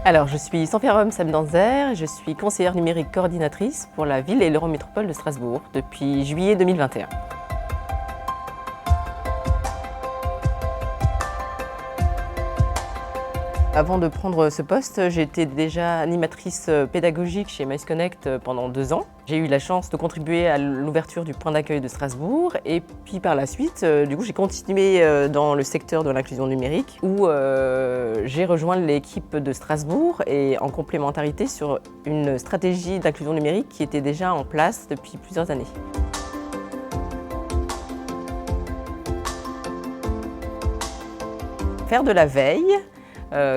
Alors, je suis Sanferum Samdanzer, je suis conseillère numérique coordinatrice pour la ville et l'Eurométropole de Strasbourg depuis juillet 2021. Avant de prendre ce poste, j'étais déjà animatrice pédagogique chez Mice Connect pendant 2 ans. J'ai eu la chance de contribuer à l'ouverture du point d'accueil de Strasbourg et puis par la suite, j'ai continué dans le secteur de l'inclusion numérique où j'ai rejoint l'équipe de Strasbourg et en complémentarité sur une stratégie d'inclusion numérique qui était déjà en place depuis plusieurs années. Faire de la veille,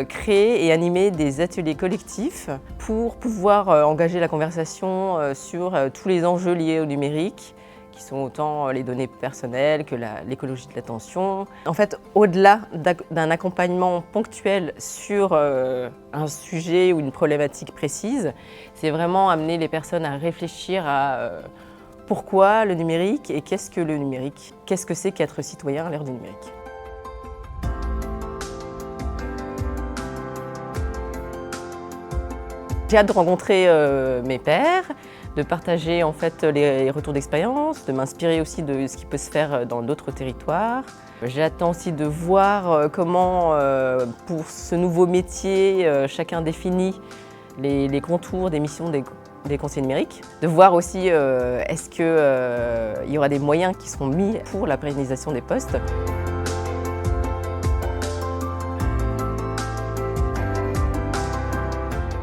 créer et animer des ateliers collectifs pour pouvoir engager la conversation sur tous les enjeux liés au numérique, qui sont autant les données personnelles que l'écologie de l'attention. En fait, au-delà d'un accompagnement ponctuel sur un sujet ou une problématique précise, c'est vraiment amener les personnes à réfléchir à pourquoi le numérique et qu'est-ce que le numérique? Qu'est-ce que c'est qu'être citoyen à l'ère du numérique? J'ai hâte de rencontrer mes pairs, de partager en fait les retours d'expérience, de m'inspirer aussi de ce qui peut se faire dans d'autres territoires. J'attends aussi de voir comment, pour ce nouveau métier, chacun définit les contours des missions des conseillers numériques. De voir aussi est-ce qu'il y aura des moyens qui seront mis pour la pérennisation des postes.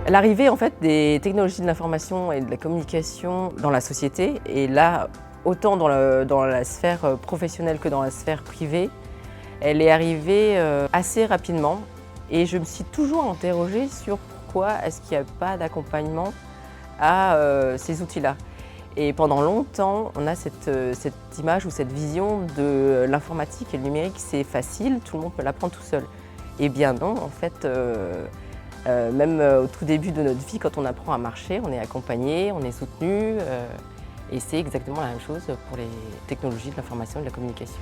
L'arrivée en fait des technologies de l'information et de la communication dans la société, et là autant dans la sphère professionnelle que dans la sphère privée, elle est arrivée assez rapidement et je me suis toujours interrogée sur pourquoi est-ce qu'il n'y a pas d'accompagnement à ces outils-là. Et pendant longtemps, on a cette image ou cette vision de l'informatique et le numérique, c'est facile, tout le monde peut l'apprendre tout seul. Eh bien non, en fait, même au tout début de notre vie, quand on apprend à marcher, on est accompagné, on est soutenu et c'est exactement la même chose pour les technologies de l'information et de la communication.